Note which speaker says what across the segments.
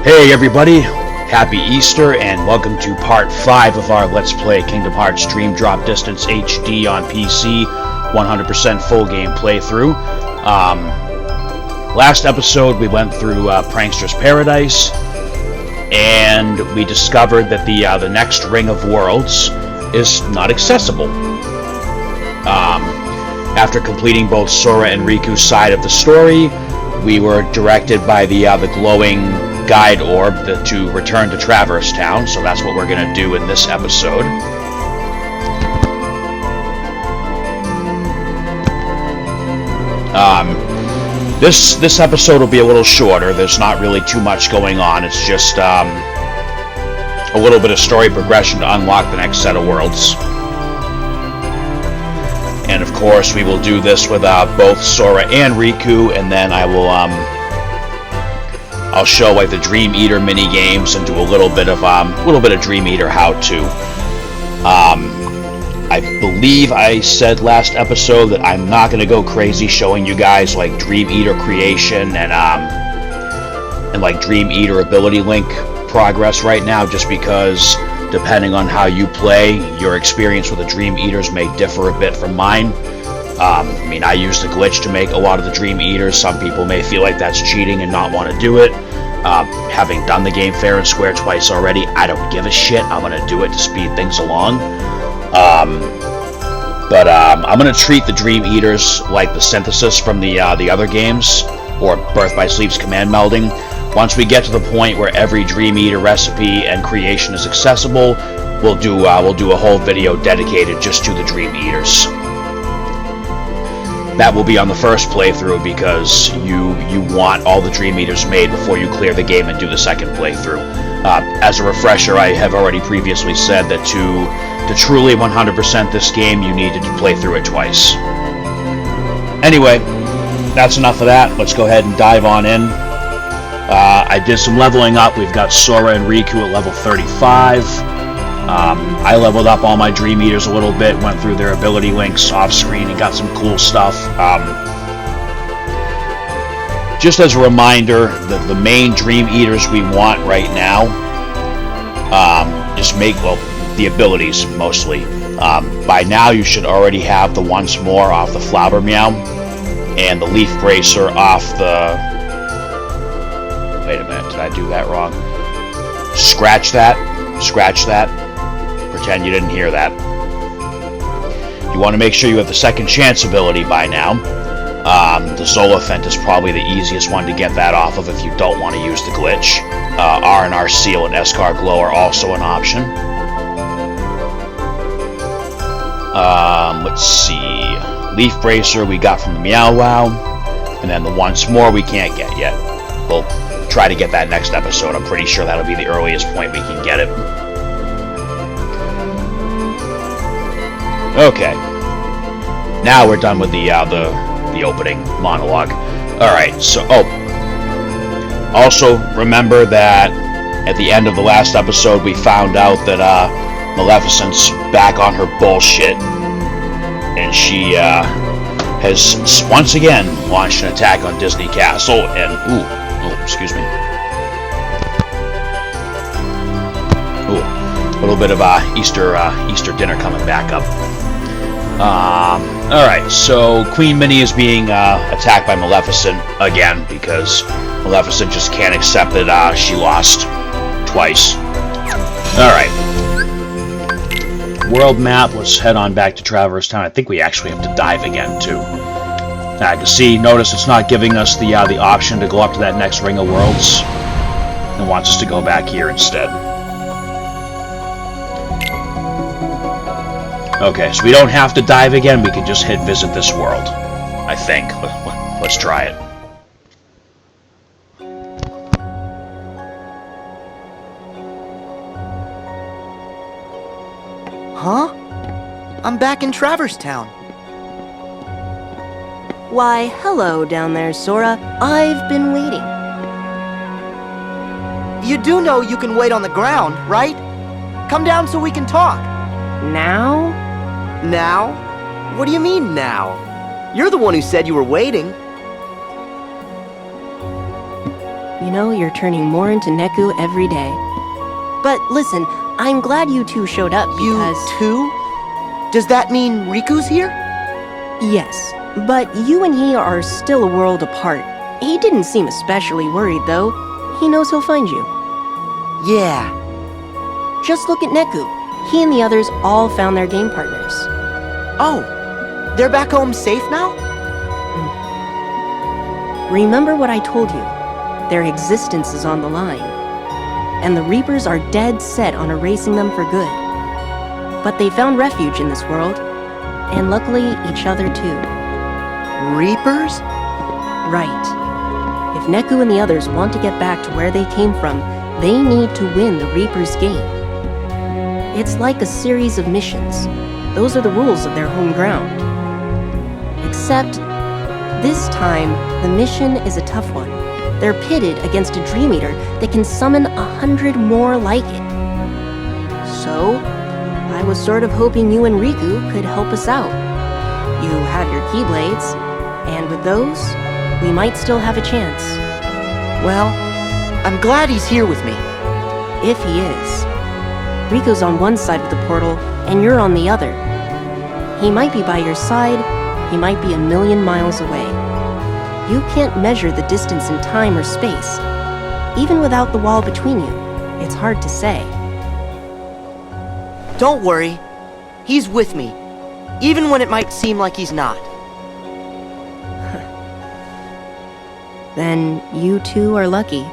Speaker 1: Hey everybody, happy Easter and welcome to part 5 of our Let's Play Kingdom Hearts Dream Drop Distance HD on PC, 100% full game playthrough. Last episode we went through Prankster's Paradise, and we discovered that the next Ring of Worlds is not accessible. After completing both Sora and Riku's side of the story, we were directed by the glowing guide orb to return to Traverse Town, so that's what we're going to do in this episode. This episode will be a little shorter. There's not really too much going on. It's just a little bit of story progression to unlock the next set of worlds. And of course, we will do this with both Sora and Riku, and then I will I'll show like the Dream Eater mini games and do a little bit of Dream Eater how-to. I believe I said last episode that I'm not going to go crazy showing you guys like Dream Eater creation and like Dream Eater ability link progress right now, just because depending on how you play, your experience with the Dream Eaters may differ a bit from mine. I mean, I used the glitch to make a lot of the Dream Eaters. Some people may feel like that's cheating and not want to do it. Having done the game fair and square twice already, I don't give a shit. I'm going to do it to speed things along. But I'm going to treat the Dream Eaters like the synthesis from the other games, or Birth by Sleep's command melding. Once we get to the point where every Dream Eater recipe and creation is accessible, we'll do a whole video dedicated just to the Dream Eaters. That will be on the first playthrough because you want all the Dream Eaters made before you clear the game and do the second playthrough. As a refresher, I have already previously said that to truly 100% this game, you need to play through it twice. Anyway, that's enough of that. Let's go ahead and dive on in. I did some leveling up. We've got Sora and Riku at level 35. I leveled up all my Dream Eaters a little bit, went through their ability links off screen and got some cool stuff. Just as a reminder, the main Dream Eaters we want right now, the abilities mostly. By now you should already have the Once More off the Flower Meow, and the Leaf Bracer off the... Wait a minute, did I do that wrong? Scratch that. Pretend you didn't hear that. You want to make sure you have the Second Chance ability by now. The Zolifant is probably the easiest one to get that off of if you don't want to use the glitch. R&R Seal and Escar Glow are also an option. Let's see. Leaf Bracer we got from the Meow Wow, and then the Once More we can't get yet. We'll try to get that next episode. I'm pretty sure that'll be the earliest point we can get it. Okay. Now we're done with the opening monologue. Alright, so... also, remember that at the end of the last episode, we found out that Maleficent's back on her bullshit. And she has once again launched an attack on Disney Castle, and... Ooh, excuse me. Ooh, a little bit of Easter dinner coming back up. Alright, so Queen Minnie is being attacked by Maleficent again, because Maleficent just can't accept that she lost twice. Alright. World map, let's head on back to Traverse Town. I think we actually have to dive again, too. Notice it's not giving us the option to go up to that next Ring of Worlds. It wants us to go back here instead. Okay, so we don't have to dive again, we can just hit visit this world. I think. Let's try it.
Speaker 2: Huh? I'm back in Traverse Town.
Speaker 3: Why, hello down there, Sora. I've been waiting.
Speaker 2: You do know you can wait on the ground, right? Come down so we can talk.
Speaker 3: Now?
Speaker 2: Now? What do you mean, now? You're the one who said you were waiting.
Speaker 3: You know, you're turning more into Neku every day. But listen, I'm glad you two showed up because...
Speaker 2: You too? Does that mean Riku's here?
Speaker 3: Yes, but you and he are still a world apart. He didn't seem especially worried, though. He knows he'll find you.
Speaker 2: Yeah.
Speaker 3: Just look at Neku. He and the others all found their game partners.
Speaker 2: Oh, they're back home safe now?
Speaker 3: Remember what I told you. Their existence is on the line. And the Reapers are dead set on erasing them for good. But they found refuge in this world. And luckily, each other too.
Speaker 2: Reapers?
Speaker 3: Right. If Neku and the others want to get back to where they came from, they need to win the Reapers' game. It's like a series of missions. Those are the rules of their home ground. Except, this time, the mission is a tough one. They're pitted against a Dream Eater that can summon 100 more like it. So, I was sort of hoping you and Riku could help us out. You have your Keyblades, and with those, we might still have a chance.
Speaker 2: Well, I'm glad he's here with me.
Speaker 3: If he is. Riku's on one side of the portal, and you're on the other. He might be by your side, he might be a million miles away. You can't measure the distance in time or space. Even without the wall between you, it's hard to say.
Speaker 2: Don't worry. He's with me, even when it might seem like he's not.
Speaker 3: Then you two are lucky.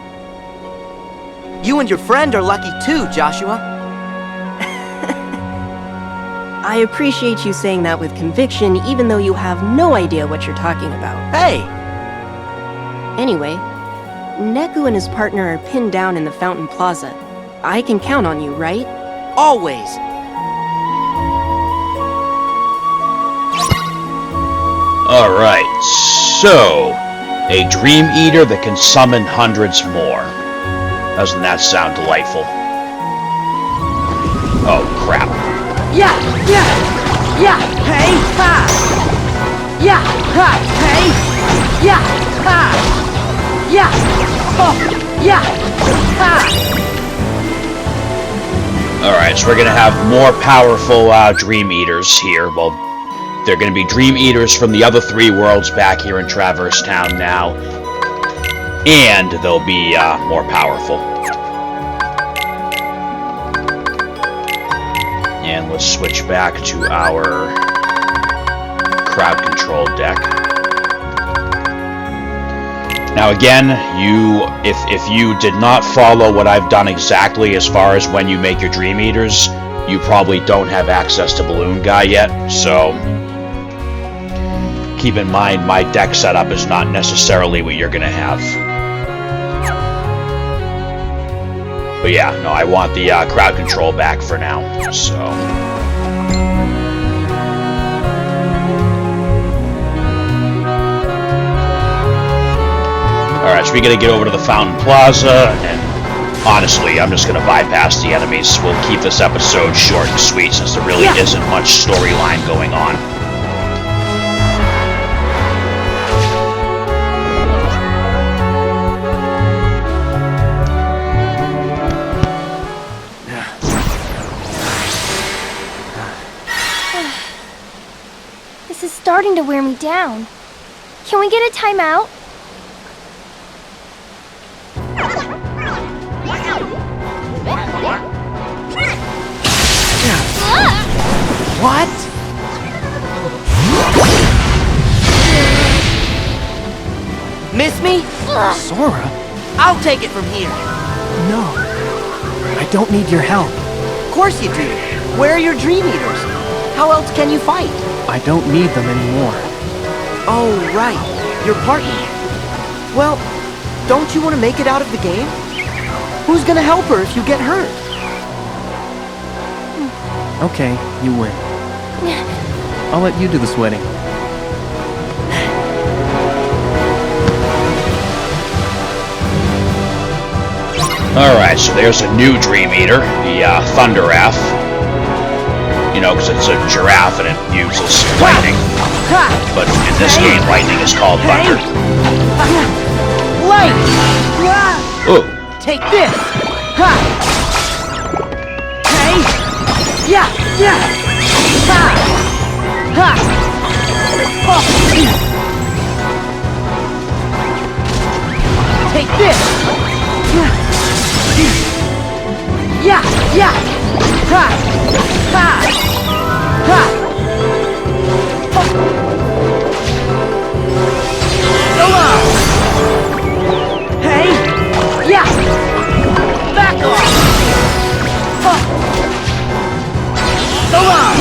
Speaker 2: You and your friend are lucky too, Joshua.
Speaker 3: I appreciate you saying that with conviction, even though you have no idea what you're talking about.
Speaker 2: Hey!
Speaker 3: Anyway, Neku and his partner are pinned down in the Fountain Plaza. I can count on you, right?
Speaker 2: Always.
Speaker 1: Alright, so... a Dream Eater that can summon hundreds more. Doesn't that sound delightful? Oh, crap.
Speaker 2: Yeah! Yeah! Yeah! Hey! Ha! Yeah! Ha! Hey! Yeah! Ha! Yeah! Oh! Yeah! Ha!
Speaker 1: Alright, so we're gonna have more powerful Dream Eaters here. Well, they're gonna be Dream Eaters from the other three worlds back here in Traverse Town now. And they'll be more powerful. And let's switch back to our crowd control deck. Now again, if you did not follow what I've done exactly as far as when you make your Dream Eaters, you probably don't have access to Balloon Guy yet, so keep in mind my deck setup is not necessarily what you're gonna have. But yeah, no, I want the crowd control back for now, so... Alright, so we gotta get over to the Fountain Plaza, and honestly, I'm just gonna bypass the enemies. We'll keep this episode short and sweet, since there really isn't much storyline going on.
Speaker 4: This is starting to wear me down. Can we get a timeout?
Speaker 2: What? Miss me?
Speaker 5: Sora?
Speaker 2: I'll take it from here.
Speaker 5: No. I don't need your help.
Speaker 2: Of course you do. Where are your Dream Eaters? How else can you fight?
Speaker 5: I don't need them anymore.
Speaker 2: Oh, right. Your partner. Well, don't you want to make it out of the game? Who's gonna help her if you get hurt?
Speaker 5: Okay, you win. I'll let you do the sweating.
Speaker 1: Alright, so there's a new Dream Eater, the Thunderaf. You know, because it's a giraffe and it uses lightning. But in this game, lightning is called thunder.
Speaker 2: Light!
Speaker 1: Oh.
Speaker 2: Take this! Ha! Hey! Yeah! Yeah! Ha! Ha! Oh. Take this! Yeah! Yeah! Yeah! Ha! Ha! Ha! Oh. Come on! Hey! Yeah! Back off! Oh. Come on!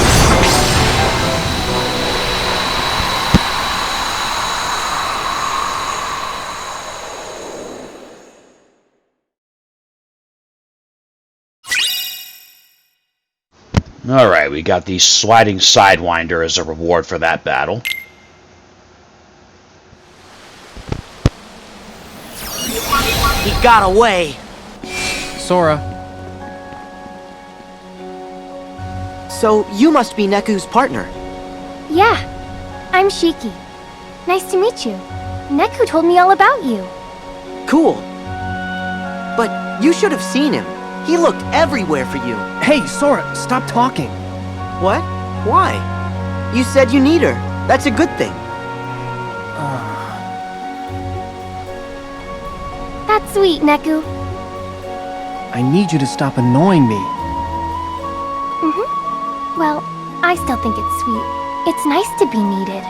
Speaker 1: Alright, we got the sliding sidewinder as a reward for that battle.
Speaker 2: He got away.
Speaker 5: Sora,
Speaker 2: So you must be Neku's partner.
Speaker 4: Yeah, I'm Shiki. Nice to meet you. Neku told me all about you.
Speaker 2: Cool. But you should have seen him. He looked everywhere for you.
Speaker 5: hey, Sora, stop talking.
Speaker 2: What? Why? You said you need her. That's a good thing.
Speaker 4: That's sweet, Neku.
Speaker 5: I need you to stop annoying me.
Speaker 4: Well, I still think it's sweet. It's nice to be needed.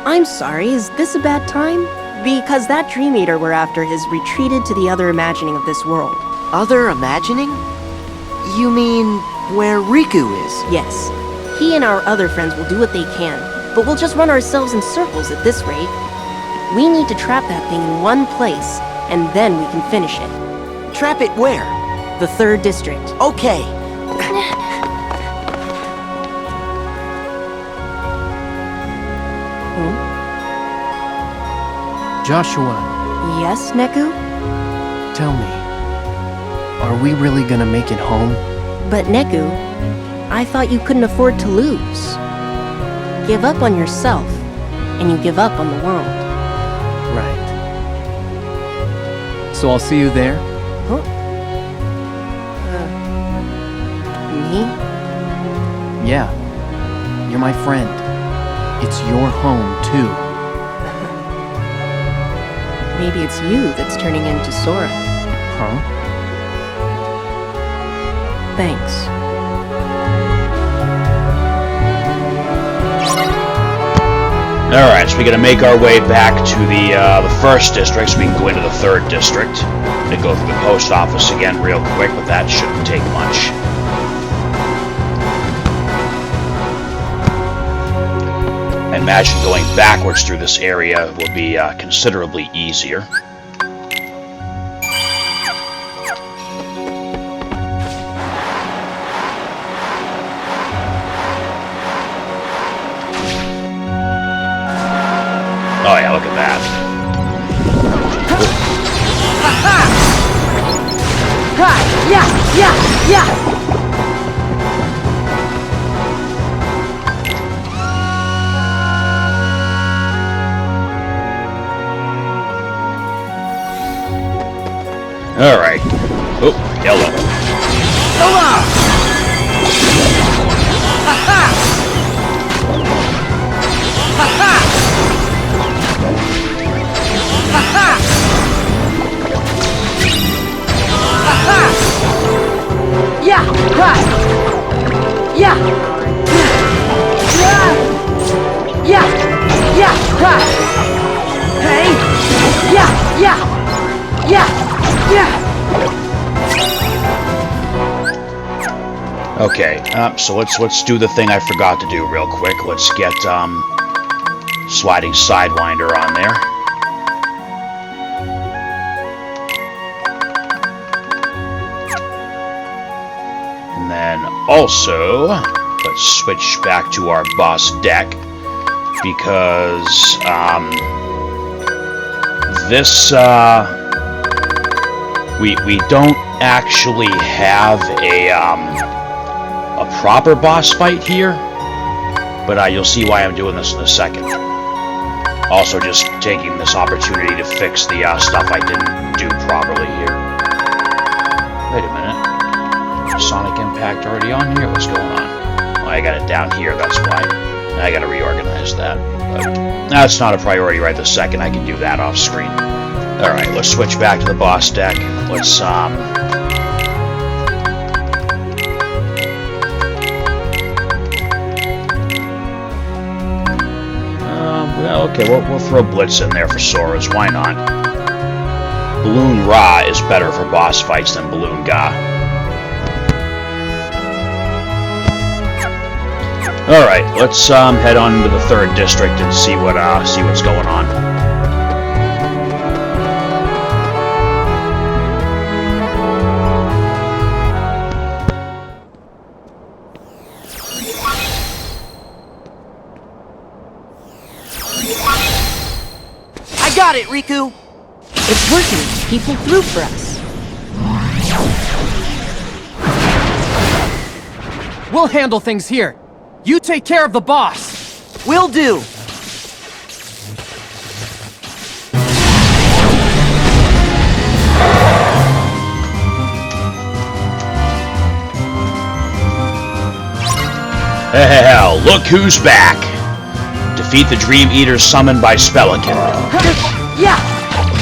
Speaker 3: I'm sorry, is this a bad time? Because that Dream Eater we're after has retreated to the other imagining of this world.
Speaker 2: Other imagining? You mean where Riku is?
Speaker 3: Yes, he and our other friends will do what they can, but we'll just run ourselves in circles at this rate. We need to trap that thing in one place, and then we can finish it.
Speaker 2: Trap it where?
Speaker 3: The 3rd district.
Speaker 2: Okay.
Speaker 5: Joshua,
Speaker 3: Yes, Neku?
Speaker 5: tell me, are we really gonna make it home?
Speaker 3: But Neku, I thought you couldn't afford to lose. Give up on yourself, and you give up on the world.
Speaker 5: Right. So I'll see you there?
Speaker 3: Huh? Me?
Speaker 5: Yeah. You're my friend. It's your home, too.
Speaker 3: Maybe it's you that's turning into Sora.
Speaker 5: Huh?
Speaker 3: Thanks.
Speaker 1: Alright, so we're going to make our way back to the 1st district so we can go into the 3rd district. I'm going to go through the post office again real quick, but that shouldn't take much. I imagine going backwards through this area will be considerably easier. Oh yeah, look at that.
Speaker 2: Ha! Yeah! Yeah! Yeah!
Speaker 1: Alright. Oh, yellow.
Speaker 2: Come on! Ha-ha! Ha-ha! Ha-ha! Ha-ha! Yeah! Ha! Yeah! Yeah! Yeah! Yeah! Ha! Hey! Yeah! Yeah! Yeah! Yeah!
Speaker 1: Okay, so let's do the thing I forgot to do real quick. Let's get sliding sidewinder on there. And then also let's switch back to our boss deck because this we don't actually have a proper boss fight here, but you'll see why I'm doing this in a second. Also, just taking this opportunity to fix the stuff I didn't do properly here. Wait a minute. Sonic Impact already on here? What's going on? Oh, I got it down here, that's why. I gotta reorganize that. But that's not a priority right this second. I can do that off screen. Alright, let's switch back to the boss deck. Let's, well, okay, we'll throw Blitz in there for Sora's. Why not? Balloon Ra is better for boss fights than Balloon Ga. Alright, let's head on into the 3rd district and see what's going on.
Speaker 2: I got it, Riku!
Speaker 3: It's working. He pulled through for us.
Speaker 5: We'll handle things here. You take care of the boss.
Speaker 2: Will do!
Speaker 1: Hell, look who's back! Defeat the Dream Eaters summoned by Spellikin.
Speaker 2: Yeah!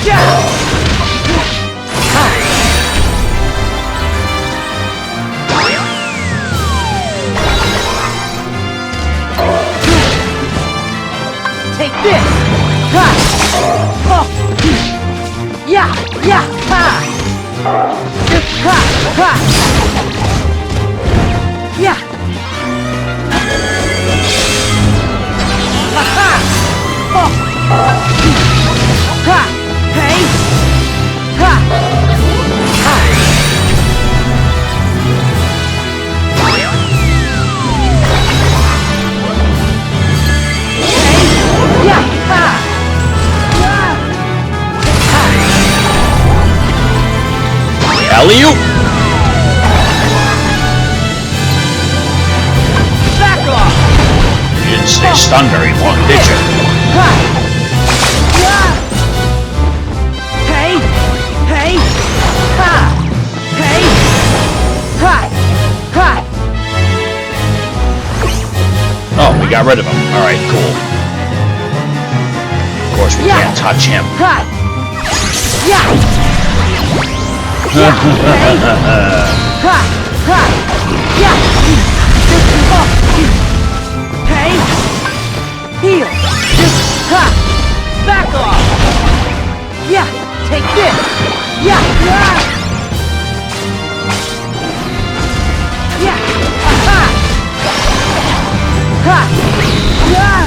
Speaker 2: Yeah! Take this! Ha! Oh! Yeah! Yeah! Ha! Ha! Ha! Yeah! Ha! Ha! Oh! Ha! Hey! Ha! Ha! Hey! Yeah! Ha!
Speaker 1: Alley-oop!
Speaker 2: Back off!
Speaker 1: You didn't stay stunned very long, did you?
Speaker 2: Ha! Yeah! Hey! Hey! Ha! Hey! Ha! Ha!
Speaker 1: Oh, we got rid of him. Alright, cool. Of course, we
Speaker 2: Yeah.
Speaker 1: can't touch him.
Speaker 2: Ha! Yeah! Yeah! Hey! Ha! Ha! Yeah! Oh! Hey! Heal! Ha! Back off! Yeah! Take this! Yeah! Yeah! Yeah! Ha! Ha! Yeah!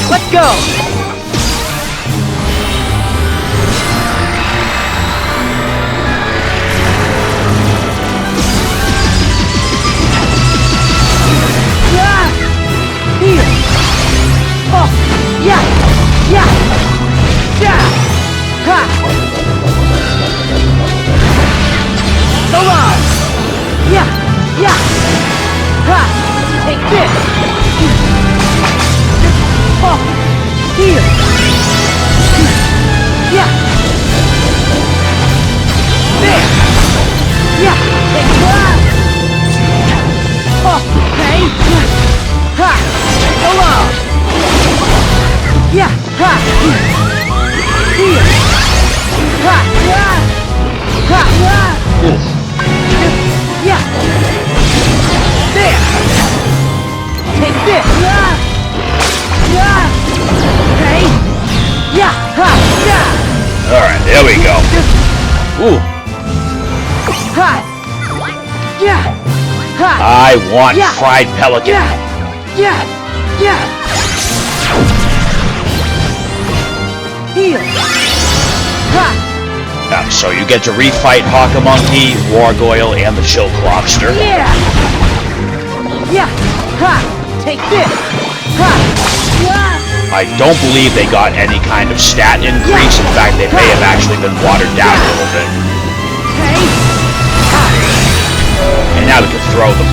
Speaker 2: Let's go! Here! Oh! Yeah! Yeah! Yeah! Ha! So long! Yeah! Yeah! Ha! Take this! Oh! Here! Yeah! There! Yeah! Take that! Oh! Hey! Ha! Hello! Yeah! Ha! Here! Ha! Yeah! Ha! Yeah! There! Take this! Yeah! Yeah! Hey! Yeah! Ha! Yeah!
Speaker 1: Alright, there we go. Ooh,
Speaker 2: Ha! Yeah! Ha!
Speaker 1: I want
Speaker 2: Yeah.
Speaker 1: fried pelican.
Speaker 2: Yeah! Yeah! Yeah! Heal! Ha!
Speaker 1: So you get to refight Hawkamonkey, Wargoyle, and the Chill Clobster.
Speaker 2: Yeah! Yeah! Ha! Take this! Ha! Yeah!
Speaker 1: I don't believe they got any kind of stat increase. In fact, they may have actually been watered down a little bit.
Speaker 2: Hey! Ha!
Speaker 1: And now we can throw them.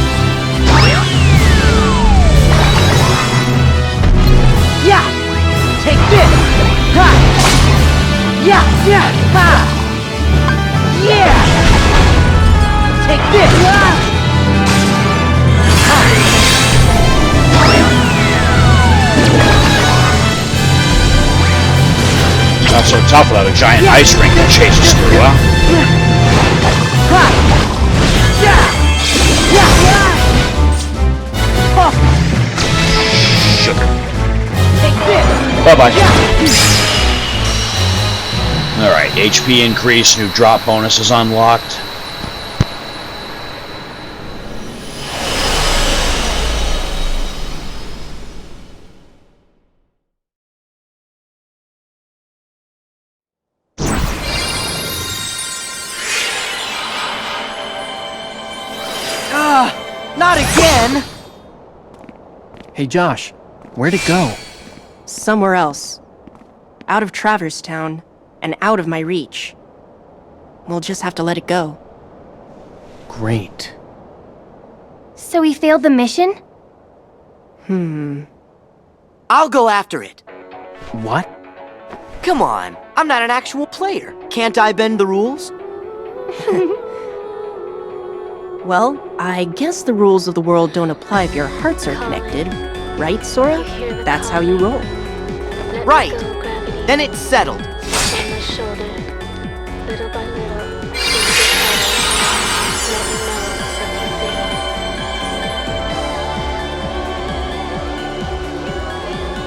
Speaker 1: Not so tough without a giant ice rink that chases through, huh? Sugar. Bye-bye. Alright, HP increase, new drop bonus is unlocked.
Speaker 2: Not again!
Speaker 5: Hey Josh, where'd it go?
Speaker 3: Somewhere else. Out of Traverse Town, and out of my reach. We'll just have to let it go.
Speaker 5: Great.
Speaker 4: So we failed the mission?
Speaker 2: I'll go after it.
Speaker 5: What?
Speaker 2: Come on, I'm not an actual player. Can't I bend the rules?
Speaker 3: Well, I guess the rules of the world don't apply if your hearts are connected. Right, Sora? That's how you roll.
Speaker 2: Right. Then it's settled.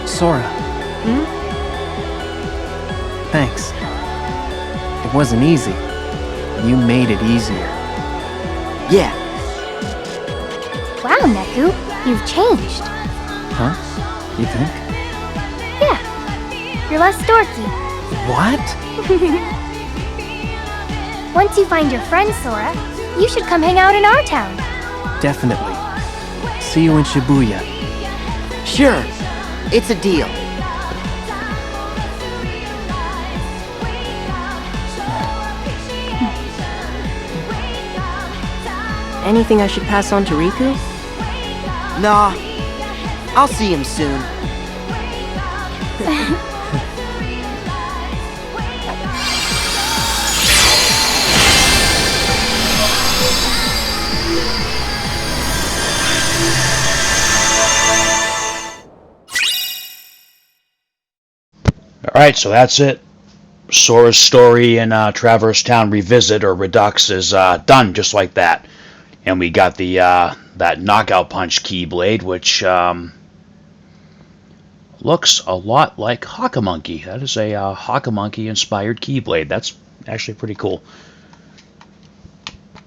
Speaker 5: Sora. Thanks. It wasn't easy. You made it easier.
Speaker 2: Yeah.
Speaker 4: Wow, Neku, you've changed.
Speaker 5: Huh? You think?
Speaker 4: Yeah, you're less dorky.
Speaker 5: What?
Speaker 4: Once you find your friend, Sora, you should come hang out in our town.
Speaker 5: Definitely. See you in Shibuya.
Speaker 2: Sure. It's a deal.
Speaker 3: Anything I should pass on to Riku?
Speaker 2: Nah. I'll see him soon.
Speaker 1: Alright, so that's it. Sora's story in Traverse Town Revisit, or Redux, is done just like that. And we got the that Knockout Punch Keyblade, which looks a lot like Hawkamonkey. That is a Hawkamonkey inspired Keyblade. That's actually pretty cool.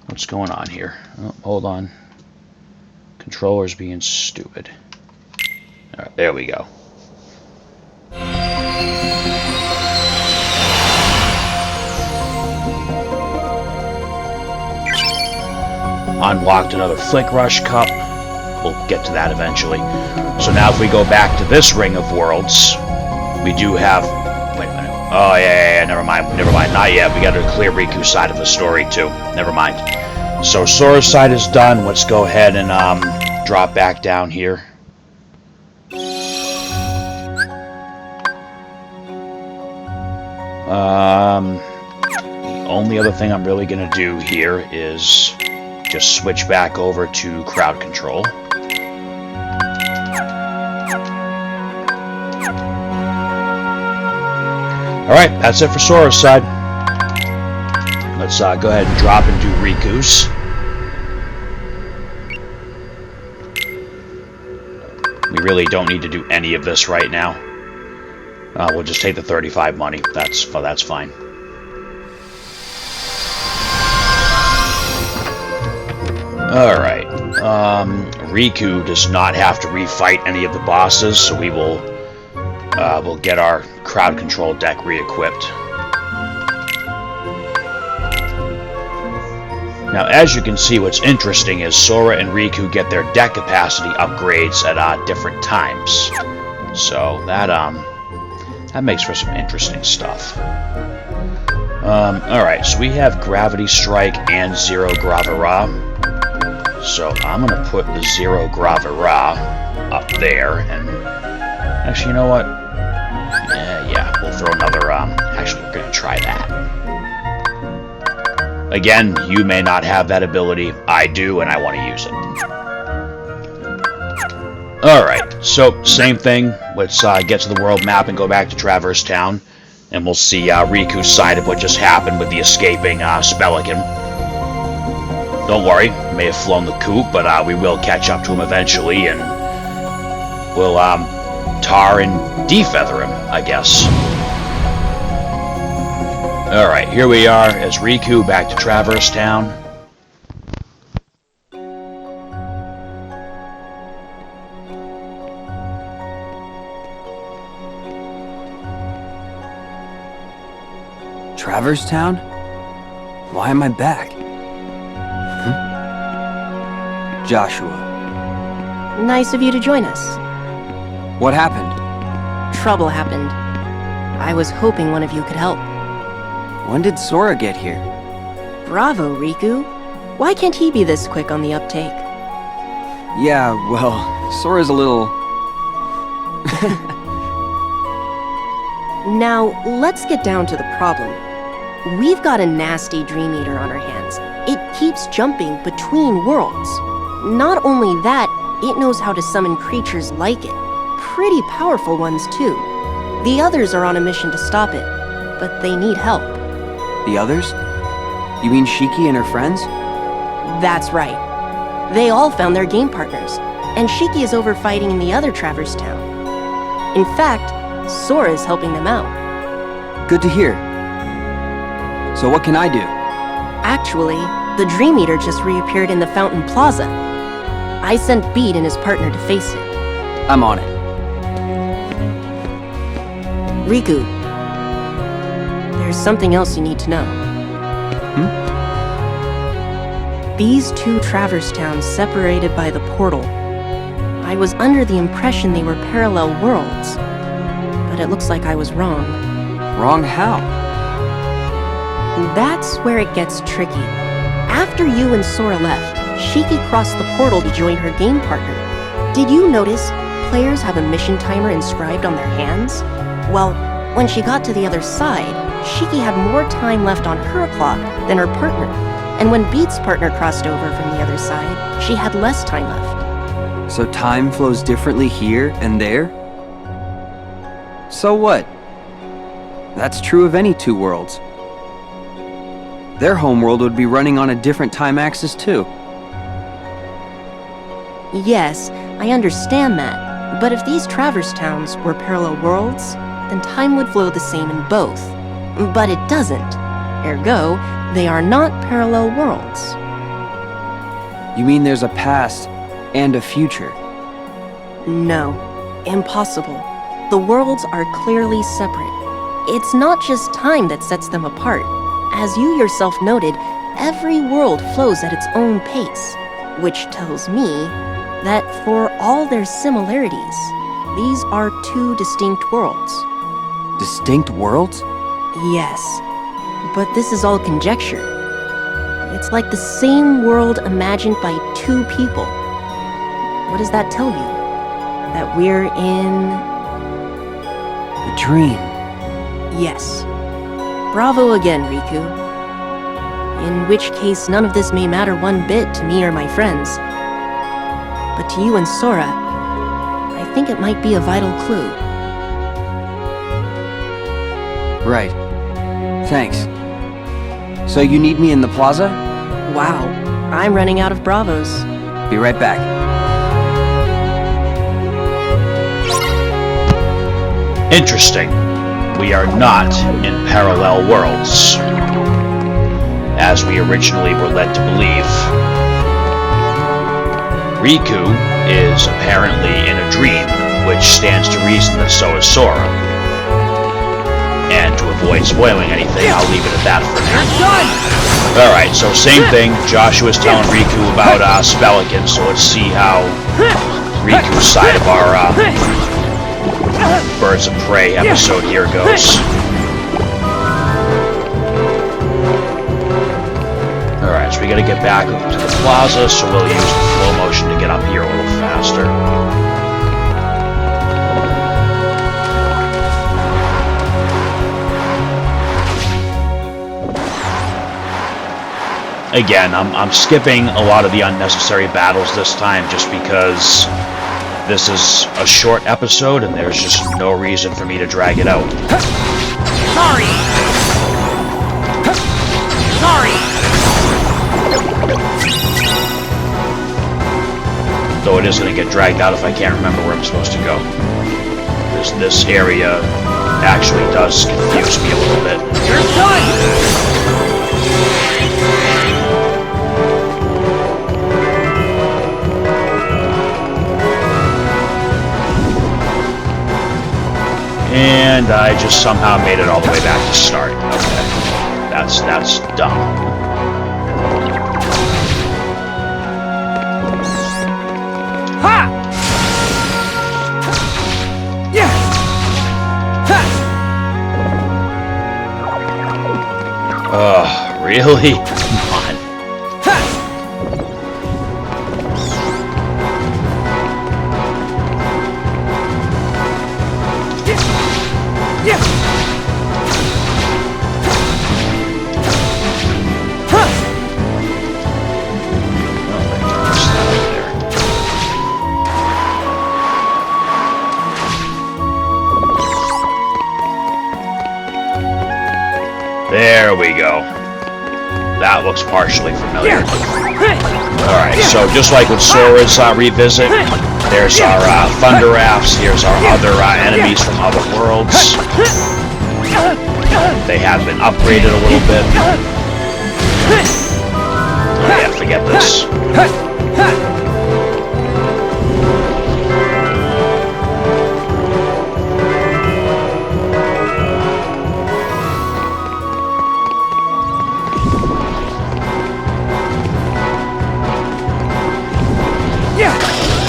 Speaker 1: What's going on here? Oh, hold on. Controller's being stupid. Alright, there we go. Unlocked another Flick Rush Cup. We'll get to that eventually. So now if we go back to this Ring of Worlds, we do have... Wait a minute. Oh, yeah, never mind. Not yet. We got to clear Riku's side of the story, too. Never mind. So Sora's side is done. Let's go ahead and drop back down here. The only other thing I'm really going to do here is just switch back over to crowd control. Alright, that's it for Sora's side. Let's go ahead and drop and do Riku's. We really don't need to do any of this right now. We'll just take the 35 money. That's fine. Alright. Riku does not have to refight any of the bosses, so we will we'll get our crowd control deck re-equipped. Now, as you can see, what's interesting is Sora and Riku get their deck capacity upgrades at different times. So that makes for some interesting stuff. Alright, so we have Gravity Strike and Zero Gravira. So I'm going to put the Zero Gravira up there, and actually, you know what? Yeah, we'll throw another, actually, we're going to try that. Again, you may not have that ability. I do, and I want to use it. Alright, so same thing. Let's get to the world map and go back to Traverse Town. And we'll see Riku's side of what just happened with the escaping Spelican. Don't worry, he may have flown the coop, but we will catch up to him eventually, and we'll tar and defeather him, I guess. Alright, here we are as Riku back to Traverse Town.
Speaker 5: Traverse Town? Why am I back? Joshua.
Speaker 3: Nice of you to join us.
Speaker 5: What happened?
Speaker 3: Trouble happened. I was hoping one of you could help.
Speaker 5: When did Sora get here?
Speaker 3: Bravo, Riku. Why can't he be this quick on the uptake?
Speaker 5: Yeah, well, Sora's a little...
Speaker 3: Now, let's get down to the problem. We've got a nasty Dream Eater on our hands. It keeps jumping between worlds. Not only that, it knows how to summon creatures like it. Pretty powerful ones, too. The others are on a mission to stop it, but they need help.
Speaker 5: The others? You mean Shiki and her friends?
Speaker 3: That's right. They all found their game partners, and Shiki is over fighting in the other Traverse Town. In fact, Sora is helping them out.
Speaker 5: Good to hear. So what can I do?
Speaker 3: Actually, the Dream Eater just reappeared in the Fountain Plaza. I sent Beat and his partner to face it.
Speaker 5: I'm on it.
Speaker 3: Riku, there's something else you need to know. These two Traverse Towns separated by the portal. I was under the impression they were parallel worlds, but it looks like I was wrong.
Speaker 5: Wrong how?
Speaker 3: That's where it gets tricky. After you and Sora left, Shiki crossed the portal to join her game partner. Did you notice players have a mission timer inscribed on their hands? Well, when she got to the other side, Shiki had more time left on her clock than her partner. And when Beat's partner crossed over from the other side, she had less time left.
Speaker 5: So time flows differently here and there? So what? That's true of any two worlds. Their homeworld would be running on a different time axis too.
Speaker 3: Yes, I understand that. But if these Traverse Towns were parallel worlds, then time would flow the same in both. But it doesn't. Ergo, they are not parallel worlds.
Speaker 5: You mean there's a past and a future?
Speaker 3: No, impossible. The worlds are clearly separate. It's not just time that sets them apart. As you yourself noted, every world flows at its own pace, which tells me that for all their similarities, these are two distinct worlds.
Speaker 5: Distinct worlds?
Speaker 3: Yes, but this is all conjecture. It's like the same world imagined by two people. What does that tell you? That we're in...
Speaker 5: A dream.
Speaker 3: Yes. Bravo again, Riku. In which case, none of this may matter one bit to me or my friends. But to you and Sora, I think it might be a vital clue.
Speaker 5: Right. Thanks. So you need me in the plaza?
Speaker 3: Wow, I'm running out of bravos.
Speaker 5: Be right back.
Speaker 1: Interesting. We are not in parallel worlds, as we originally were led to believe. Riku is apparently in a dream, which stands to reason that so is Sora. And to avoid spoiling anything, I'll leave it at that for now. Alright, so same thing. Joshua's telling Riku about Spelican, so let's see how Riku's side of our Birds of Prey episode here goes. Alright, so we gotta get back to the plaza, so we'll use the flow motion to get up here a little faster. again, I'm skipping a lot of the unnecessary battles this time just because this is a short episode and there's just no reason for me to drag it out.
Speaker 2: Sorry! Sorry!
Speaker 1: Though it is going to get dragged out if I can't remember where I'm supposed to go. This area actually does confuse me a little bit.
Speaker 2: You're done!
Speaker 1: And I just somehow made it all the way back to start. Okay. That's dumb.
Speaker 2: Ha! Yeah! Ha!
Speaker 1: Ugh, really? Come on.
Speaker 2: Yeah!
Speaker 1: There we go. That looks partially familiar. Alright, so just like with Sora's revisit, there's our thunder rafts, here's our other enemies from other worlds. They have been upgraded a little bit. Oh yeah, forget this.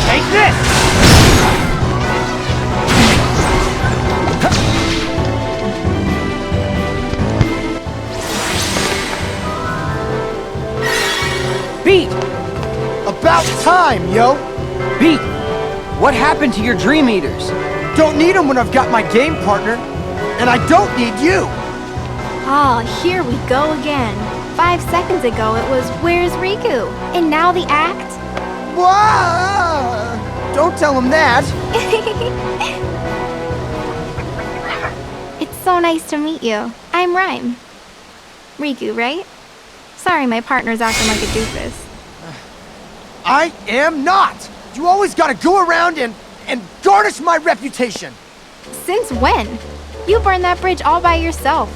Speaker 2: Take this! Beat! About time, yo!
Speaker 5: Beat! What happened to your Dream Eaters?
Speaker 2: Don't need them when I've got my game partner. And I don't need you!
Speaker 4: Oh, here we go again. 5 seconds ago it was, "Where's Riku?" And now the act?
Speaker 2: Whoa! Don't tell him that!
Speaker 4: It's so nice to meet you. I'm Rhyme. Riku, right? Sorry, my partner's acting like a doofus.
Speaker 2: I am not! You always gotta go around and garnish my reputation!
Speaker 4: Since when? You burned that bridge all by yourself.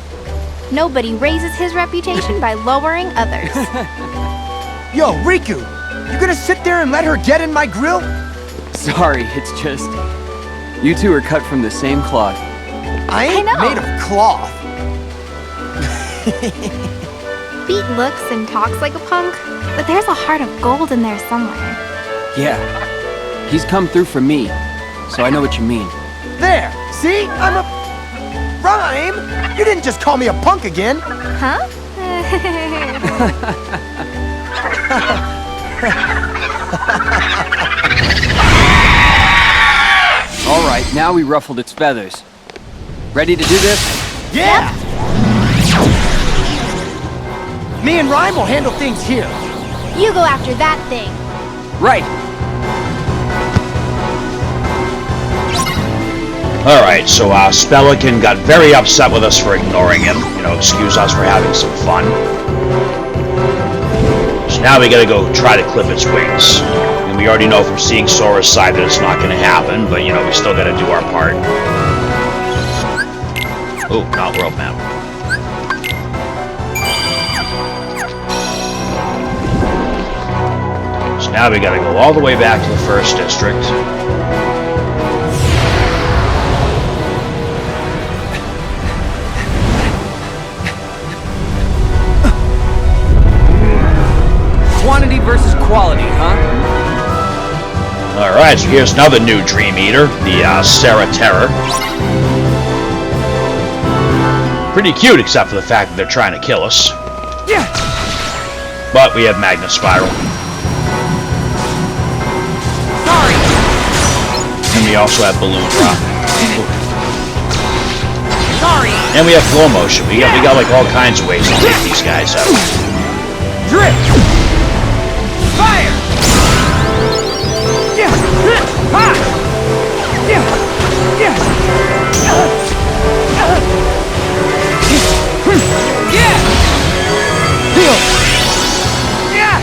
Speaker 4: Nobody raises his reputation by lowering others.
Speaker 2: Yo, Riku! You gonna sit there and let her get in my grill?
Speaker 5: Sorry, it's just... You two are cut from the same cloth.
Speaker 2: I ain't
Speaker 4: know.
Speaker 2: made of cloth.
Speaker 4: Beat looks and talks like a punk, but there's a heart of gold in there somewhere.
Speaker 5: Yeah. He's come through for me, so I know what you mean.
Speaker 2: There! See? I'm a... Rhyme! You didn't just call me a punk again!
Speaker 4: Huh?
Speaker 5: All right, now we ruffled its feathers. Ready to do this?
Speaker 2: Yeah! Me and Rhyme will handle things here.
Speaker 4: You go after that thing.
Speaker 5: Right.
Speaker 1: Alright, so Spelican got very upset with us for ignoring him. You know, excuse us for having some fun. So now we gotta go try to clip its wings. And we already know from seeing Sora's side that it's not gonna happen, but you know, we still gotta do our part. Oh, not world map. So now we gotta go all the way back to the first district.
Speaker 5: Quantity versus quality, huh?
Speaker 1: Alright, so here's another new Dream Eater, the Sarah Terror. Pretty cute, except for the fact that they're trying to kill us.
Speaker 2: Yeah!
Speaker 1: But we have Magnet Spiral.
Speaker 2: Sorry!
Speaker 1: And we also have Balloon Rock.
Speaker 2: Sorry!
Speaker 1: And we have Flow Motion. We got like all kinds of ways to take these guys out.
Speaker 5: Drift! Fire! Yeah! Ha! Yeah! Yeah! Yeah! Heal! Yeah!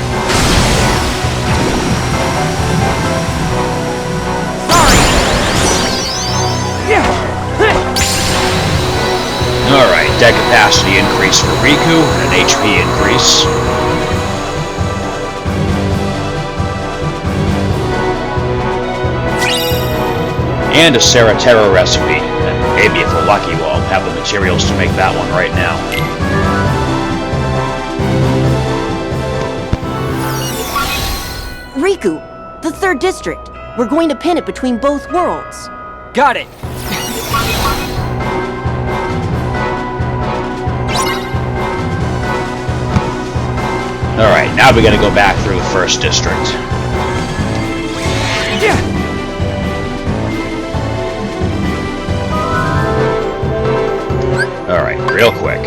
Speaker 5: Sorry! Yeah!
Speaker 1: Alright, deck capacity increase for Riku, and an HP increase. And a Terra recipe. And maybe if we're lucky, we'll have the materials to make that one right now.
Speaker 3: Riku, the third district. We're going to pin it between both worlds.
Speaker 5: Got it!
Speaker 1: Alright, now we gotta go back through the first district.
Speaker 5: Yeah!
Speaker 1: Alright, real quick.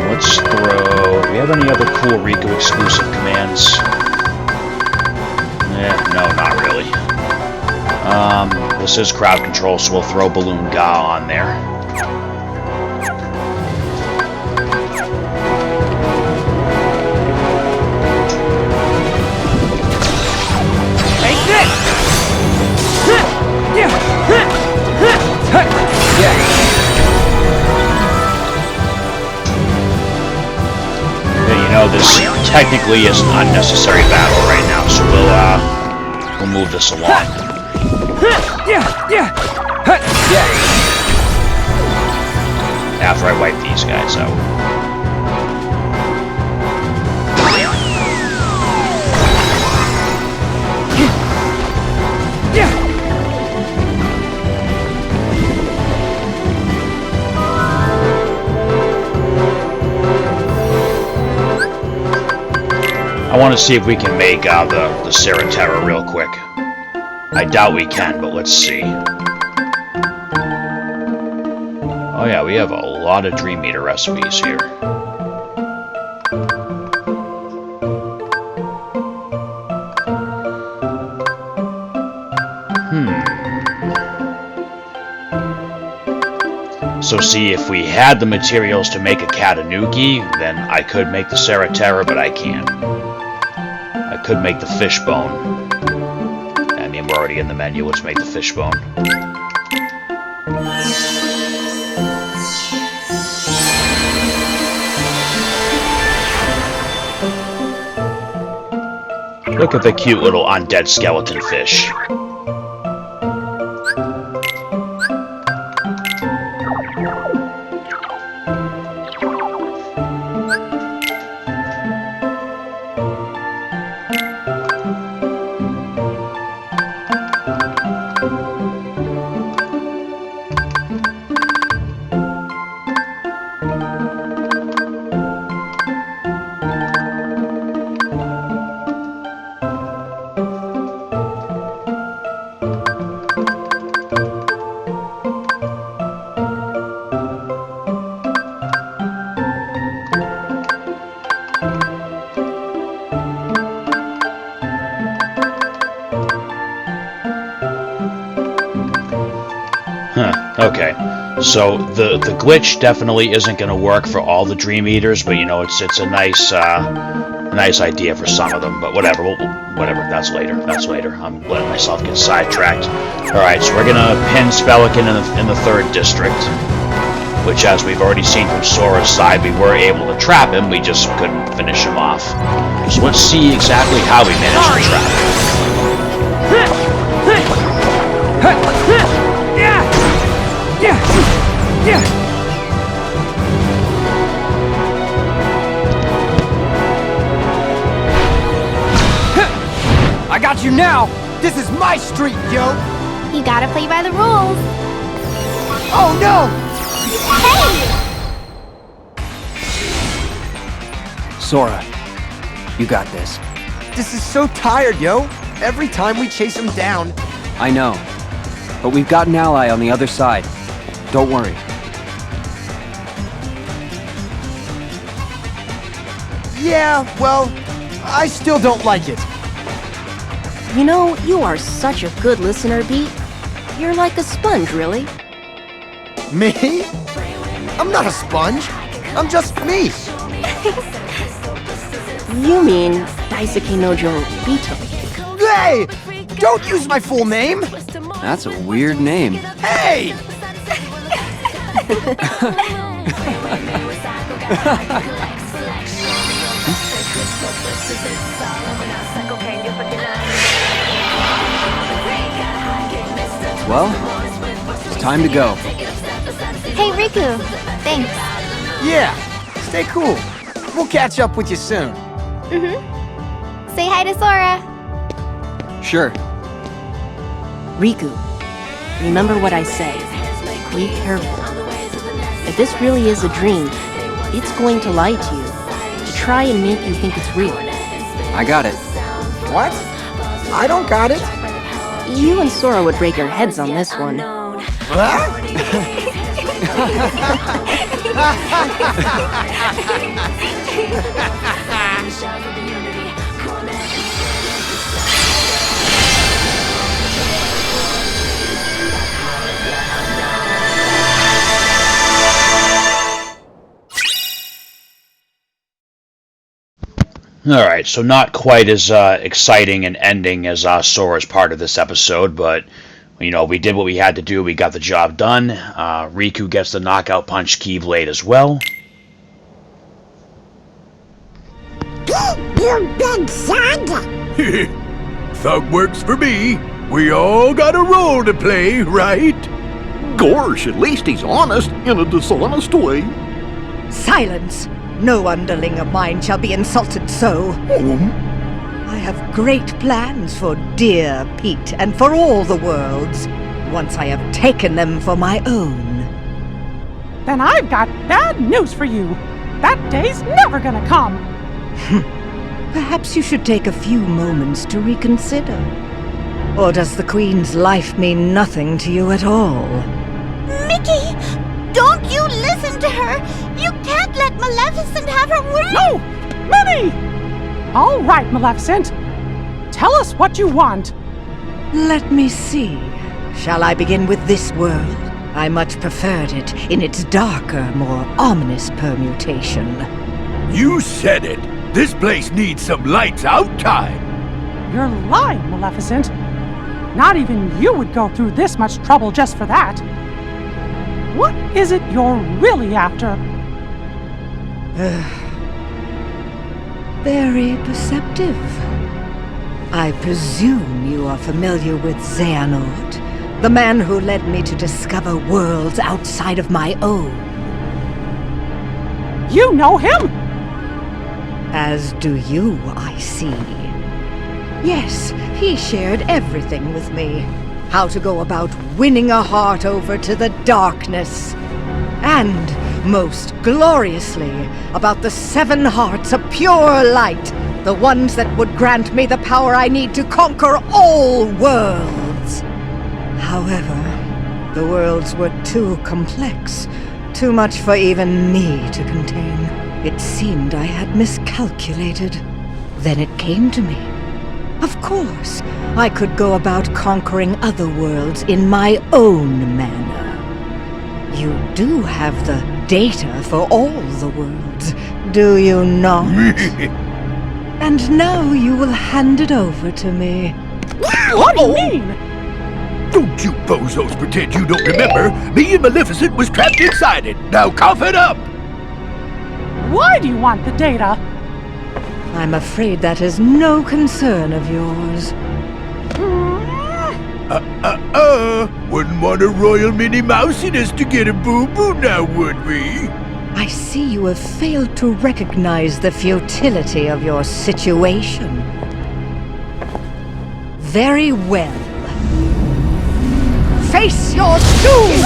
Speaker 1: Let's throw... Do we have any other cool Riku exclusive commands? No, not really. This is crowd control, so we'll throw Balloon Ga on there. You know, this technically is an unnecessary battle right now, so we'll move this along. After I wipe these guys out. I want to see if we can make the Terra real quick. I doubt we can, but let's see. Oh yeah, we have a lot of Dream Eater recipes here. So see, if we had the materials to make a Katanuki, then I could make the Terra, but I can't. I could make the fishbone. I mean, we're already in the menu. Let's make the fishbone. Look at the cute little undead skeleton fish. Okay, so the glitch definitely isn't going to work for all the Dream Eaters, but you know it's a nice idea for some of them. But whatever, whatever. That's later. I'm letting myself get sidetracked. All right, so we're gonna pin Spellican in the third district, which, as we've already seen from Sora's side, we were able to trap him. We just couldn't finish him off. So let's see exactly how we managed to trap him.
Speaker 2: I got you now! This is my street, yo!
Speaker 4: You gotta play by the rules.
Speaker 2: Oh no!
Speaker 4: Hey!
Speaker 5: Sora, you got this.
Speaker 2: This is so tired, yo! Every time we chase him down.
Speaker 5: I know. But we've got an ally on the other side. Don't worry.
Speaker 2: Yeah, well, I still don't like it.
Speaker 3: You know, you are such a good listener, Beat. You're like a sponge, really.
Speaker 2: Me? I'm not a sponge. I'm just me.
Speaker 3: You mean Daisuke Nojo Bito.
Speaker 2: Hey! Don't use my full name!
Speaker 5: That's a weird name.
Speaker 2: Hey!
Speaker 5: Well, it's time to go.
Speaker 4: Hey, Riku. Thanks.
Speaker 2: Yeah, stay cool. We'll catch up with you soon.
Speaker 4: Say hi to Sora.
Speaker 5: Sure.
Speaker 3: Riku, remember what I say. Be careful. If this really is a dream, it's going to lie to you, to try and make you think it's real.
Speaker 5: I got it.
Speaker 2: What? I don't got it.
Speaker 3: You and Sora would break your heads on this one.
Speaker 2: Huh?
Speaker 1: Alright, so not quite as exciting an ending as Sora's part of this episode, but, you know, we did what we had to do, we got the job done. Riku gets the knockout punch Keyblade as well.
Speaker 6: You big son!
Speaker 7: Thug works for me. We all got a role to play, right?
Speaker 8: Gosh, at least he's honest in a dishonest way.
Speaker 6: Silence! No underling of mine shall be insulted so. I have great plans for dear Pete and for all the worlds, once I have taken them for my own.
Speaker 9: Then I've got bad news for you. That day's never gonna come.
Speaker 6: Perhaps you should take a few moments to reconsider. Or does the Queen's life mean nothing to you at all?
Speaker 10: Mickey! Don't you listen to her! You can't let Maleficent have her way!
Speaker 9: No! Minnie! All right, Maleficent. Tell us what you want.
Speaker 6: Let me see. Shall I begin with this world? I much preferred it in its darker, more ominous permutation.
Speaker 7: You said it. This place needs some lights out time.
Speaker 9: You're lying, Maleficent. Not even you would go through this much trouble just for that. What is it you're really after?
Speaker 6: Very perceptive. I presume you are familiar with Xehanort, the man who led me to discover worlds outside of my own.
Speaker 9: You know him?
Speaker 6: As do you, I see. Yes, he shared everything with me. How to go about winning a heart over to the darkness. And, most gloriously, about the 7 hearts of pure light, the ones that would grant me the power I need to conquer all worlds. However, the worlds were too complex, too much for even me to contain. It seemed I had miscalculated. Then it came to me. Of course, I could go about conquering other worlds in my own manner. You do have the data for all the worlds, do you not? And now you will hand it over to me.
Speaker 9: What do you mean?
Speaker 7: Don't you bozos pretend you don't remember. Me and Maleficent was trapped inside it. Now cough it up.
Speaker 9: Why do you want the data?
Speaker 6: I'm afraid that is no concern of yours.
Speaker 7: Wouldn't want a royal Minnie Mousiness to get a boo-boo now, would we?
Speaker 6: I see you have failed to recognize the futility of your situation. Very well. Face your doom!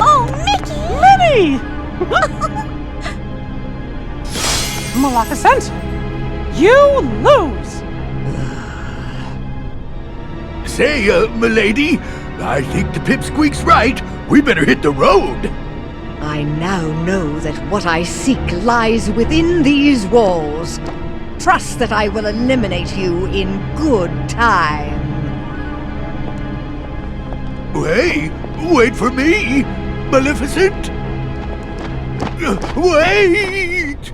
Speaker 10: Oh, Mickey!
Speaker 9: Minnie! Maleficent, you lose!
Speaker 7: say, milady, I think the pipsqueak's right. We better hit the road.
Speaker 6: I now know that what I seek lies within these walls. Trust that I will eliminate you in good time.
Speaker 7: Hey, wait for me, Maleficent. Wait!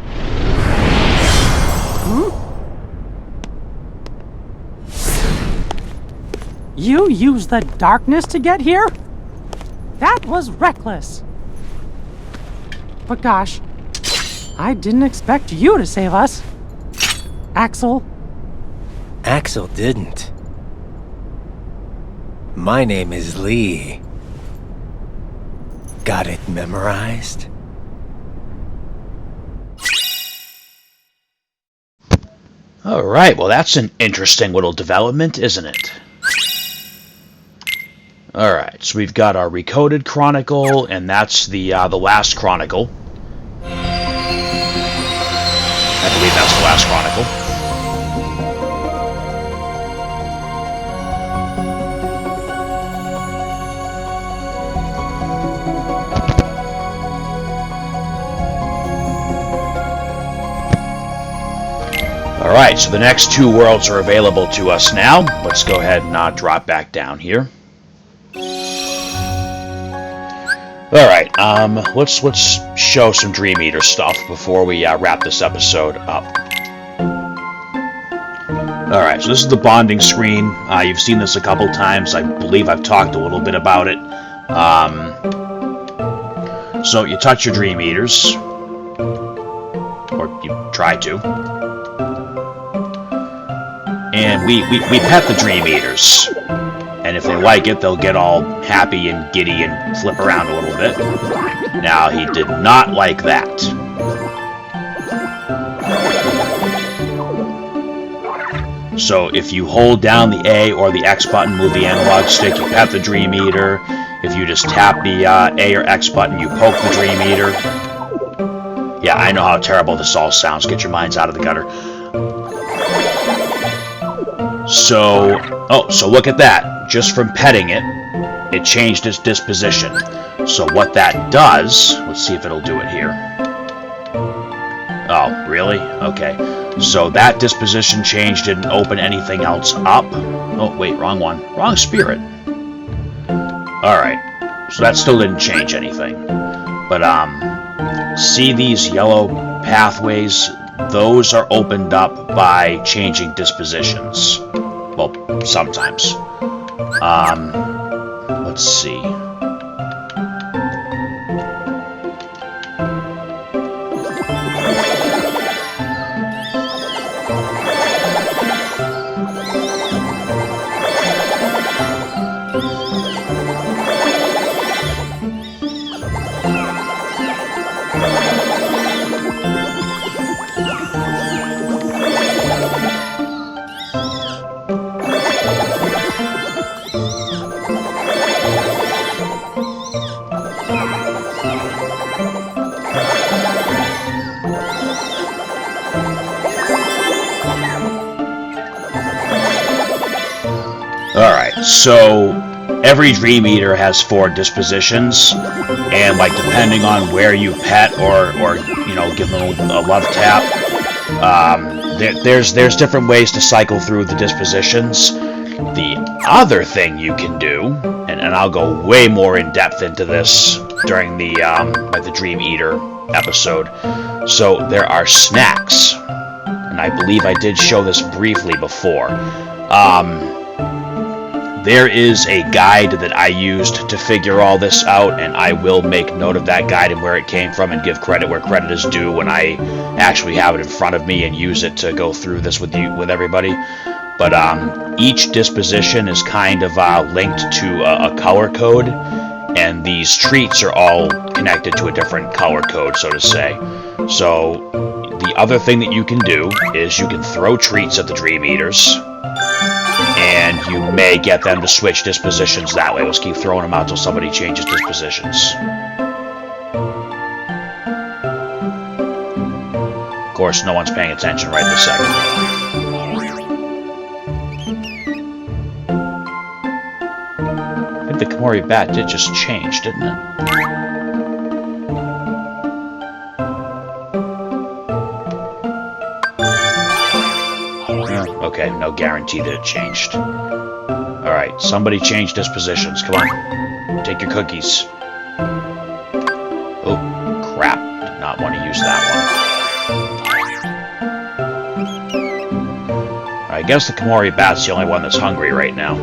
Speaker 9: You used the darkness to get here? That was reckless. But gosh, I didn't expect you to save us. Axel.
Speaker 11: Axel didn't. My name is Lee. Got it memorized?
Speaker 1: Alright, well that's an interesting little development, isn't it? Alright, so we've got our Recoded Chronicle, and that's the last Chronicle. I believe that's the last Chronicle. Alright, so the next two worlds are available to us now. Let's go ahead and drop back down here. Alright, let's show some Dream Eater stuff before we wrap this episode up. Alright, so this is the bonding screen. You've seen this a couple times. I believe I've talked a little bit about it. So you touch your Dream Eaters. Or you try to. And we pet the Dream Eaters. And if they like it, they'll get all happy and giddy and flip around a little bit. Now, he did not like that. So, if you hold down the A or the X button, move the analog stick, you pet the Dream Eater. If you just tap the A or X button, you poke the Dream Eater. Yeah, I know how terrible this all sounds. Get your minds out of the gutter. So look at that. Just from petting it, it changed its disposition. So what that does, let's see if it'll do it here. Oh, really? Okay. So that disposition change didn't open anything else up. Oh, wait, wrong one. Wrong spirit. Alright. So that still didn't change anything. But, see these yellow pathways? Those are opened up by changing dispositions. Well, sometimes. Let's see. Alright, so every Dream Eater has 4 dispositions, and like depending on where you pet or you know, give them a love tap, there's different ways to cycle through the dispositions. The other thing you can do, and I'll go way more in depth into this during the the Dream Eater episode. So there are snacks, and I believe I did show this briefly before. There is a guide that I used to figure all this out, and I will make note of that guide and where it came from and give credit where credit is due when I actually have it in front of me and use it to go through this with everybody. But each disposition is kind of linked to a color code, and these treats are all connected to a different color code, so to say. So the other thing that you can do is you can throw treats at the Dream Eaters, and you may get them to switch dispositions that way. Let's keep throwing them out till somebody changes dispositions. Of course, no one's paying attention right this second. Komori bat did just change, didn't it? Okay, no guarantee that it changed. Alright, somebody change dispositions. Come on. Take your cookies. Oh, crap. Did not want to use that one. I guess the Komori bat's the only one that's hungry right now.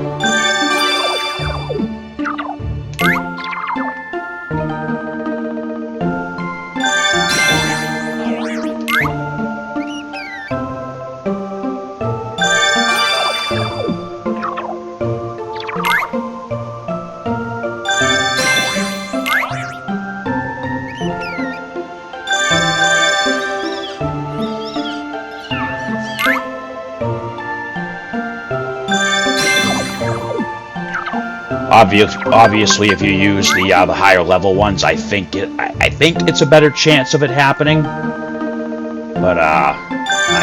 Speaker 1: Obviously, if you use the higher level ones, I think it's a better chance of it happening. But I'm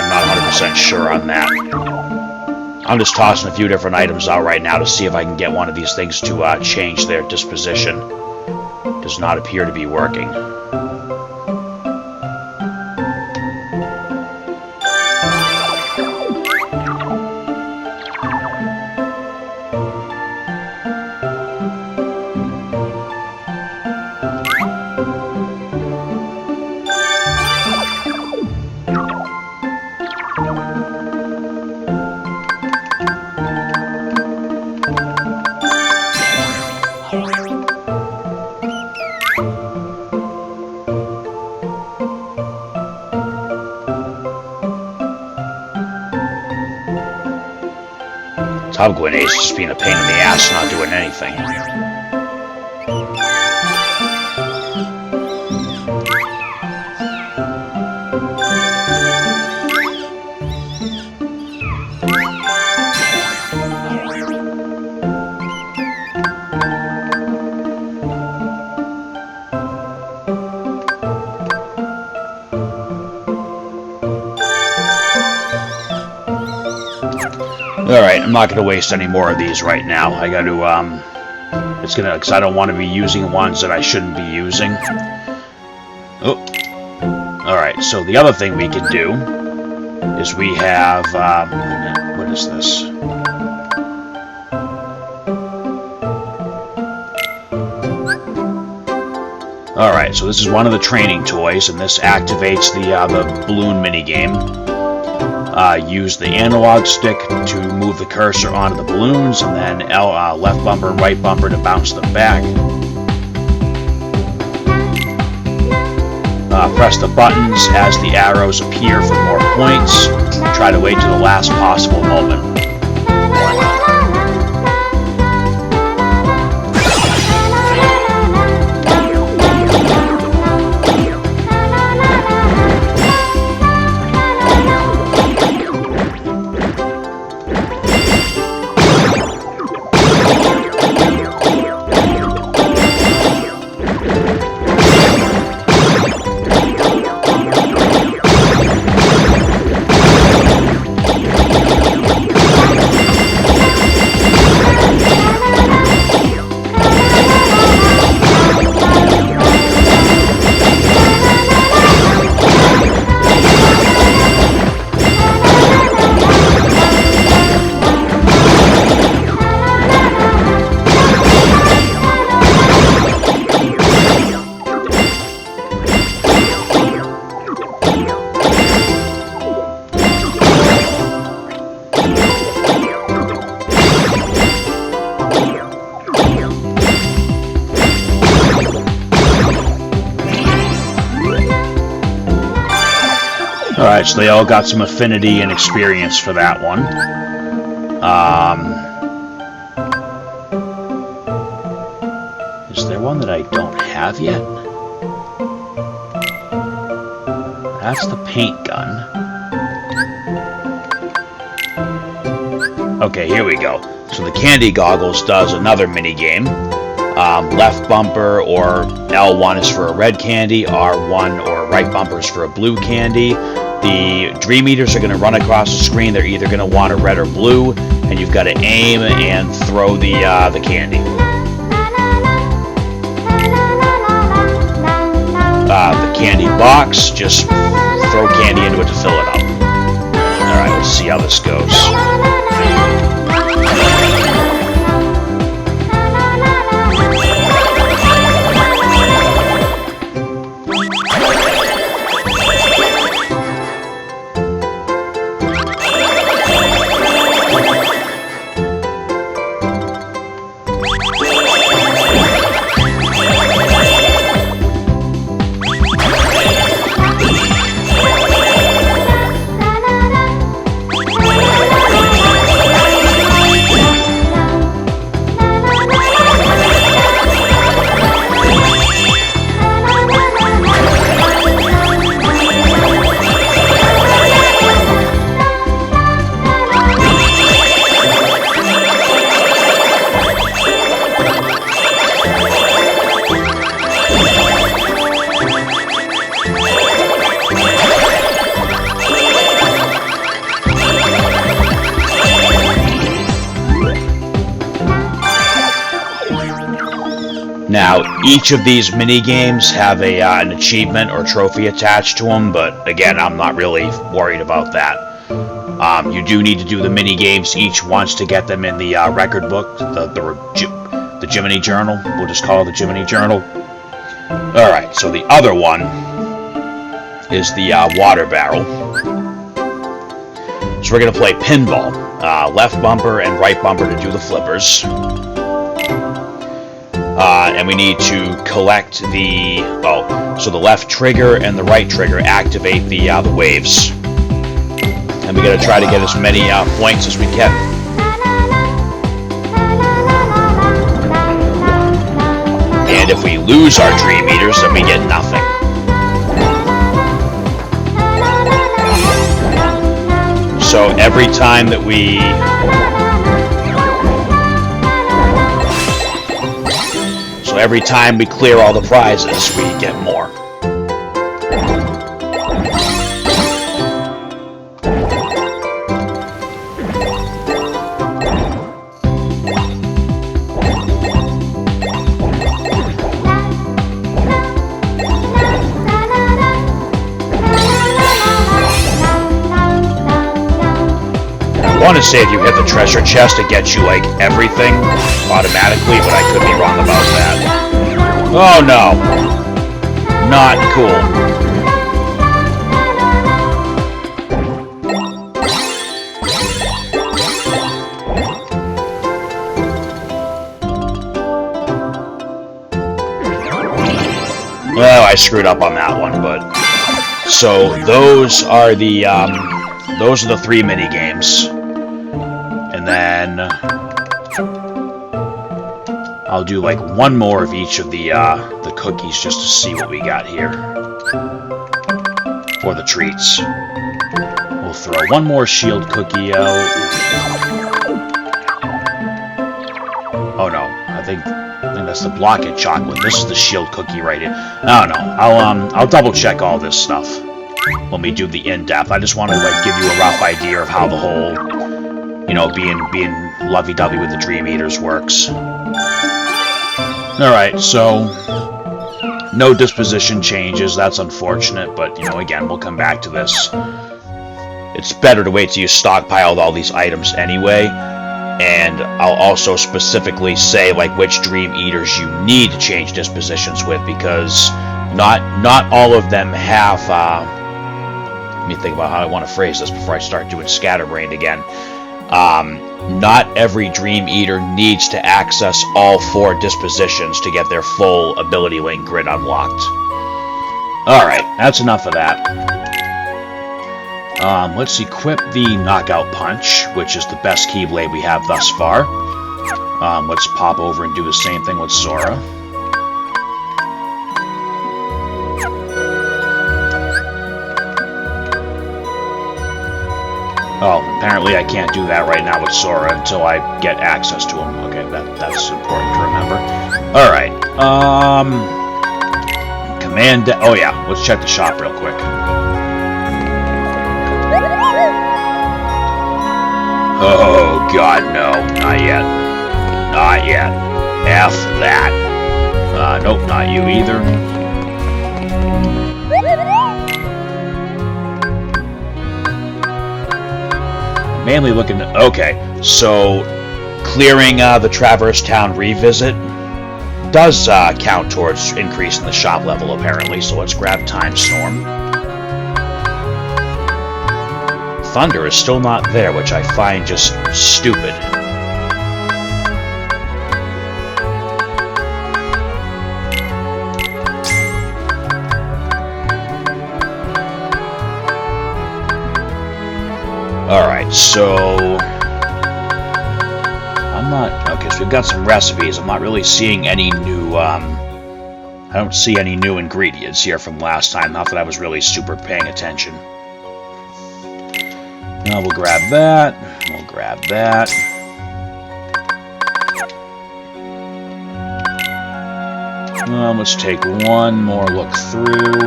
Speaker 1: not 100% sure on that. I'm just tossing a few different items out right now to see if I can get one of these things to change their disposition. Does not appear to be working. Tubgwin is just being a pain in the ass, not doing anything. Alright, I'm not going to waste any more of these right now. I got to, because I don't want to be using ones that I shouldn't be using. Oh. Alright, so the other thing we can do is we have, what is this? Alright, so this is one of the training toys, and this activates the balloon minigame. Use the analog stick to move the cursor onto the balloons, and then left bumper and right bumper to bounce them back. Press the buttons as the arrows appear for more points. Try to wait to the last possible moment. Alright, so they all got some affinity and experience for that one. Is there one that I don't have yet? That's the paint gun. Okay, here we go. So the candy goggles does another mini game. Left bumper or L1 is for a red candy, R1 or right bumper is for a blue candy. The Dream Eaters are going to run across the screen. They're either going to want a red or blue, and you've got to aim and throw the candy. box, just throw candy into it to fill it up. Alright, let's see how this goes. Now, each of these mini-games have an achievement or trophy attached to them, but again, I'm not really worried about that. You do need to do the mini-games each once to get them in the record book, the Jiminy Journal. We'll just call it the Jiminy Journal. Alright, so the other one is the water barrel. So we're going to play pinball. Left bumper and right bumper to do the flippers. And we need to collect the... so the left trigger and the right trigger activate the waves. And we gotta try to get as many points as we can. And if we lose our Dream Eaters, then we get nothing. So every time that we... So every time we clear all the prizes, we get more. I want to say if you hit the treasure chest, it gets you, like, everything automatically, but I could be wrong about that. Oh, no. Not cool. Well, I screwed up on that one, but... So, those are the 3 mini games. And then I'll do like one more of each of the cookies just to see what we got here for the treats. We'll throw one more shield cookie out. Oh no, I think that's the blockhead chocolate. This is the shield cookie right here. I don't know. I'll double check all this stuff when we do the in-depth. I just want to like give you a rough idea of how the whole, you know, being lovey-dovey with the Dream Eaters works. Alright, so no disposition changes. That's unfortunate, but, you know, again, we'll come back to this. It's better to wait till you stockpiled all these items anyway, and I'll also specifically say, like, which Dream Eaters you need to change dispositions with, because not all of them have, let me think about how I want to phrase this before I start doing Scatterbrained again. Not every Dream Eater needs to access all 4 dispositions to get their full ability link grid unlocked. Alright, that's enough of that. Let's equip the Knockout Punch, which is the best Keyblade we have thus far. Let's pop over and do the same thing with Sora. Oh, apparently I can't do that right now with Sora until I get access to him. Okay, that's important to remember. Alright, Command... Oh yeah, let's check the shop real quick. Oh god, no. Not yet. Not yet. F that. Nope, not you either. mainly looking at... Okay, so clearing the Traverse Town revisit does count towards increasing the shop level, apparently, so let's grab Time Storm. Thunder is still not there, which I find just stupid. Alright, so... I'm not... Okay, so we've got some recipes. I'm not really seeing any new, I don't see any new ingredients here from last time. Not that I was really super paying attention. Now we'll grab that. We'll grab that. Let's take one more look through.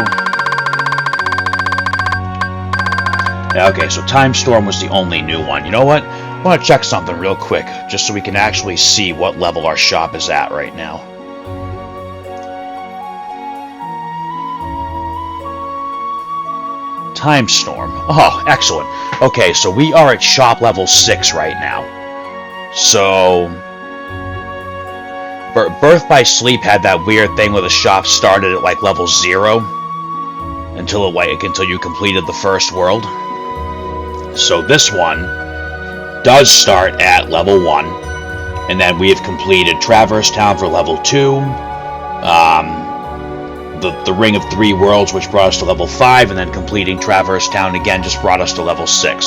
Speaker 1: Yeah, okay, so Time Storm was the only new one. You know what? I want to check something real quick, just so we can actually see what level our shop is at right now. Time Storm. Oh, excellent. Okay, so we are at shop level 6 right now. So... Birth by Sleep had that weird thing where the shop started at, like, level 0. Until you completed the first world. So this one does start at level 1, and then we have completed Traverse Town for level 2, the Ring of 3 Worlds, which brought us to level 5, and then completing Traverse Town again just brought us to level 6.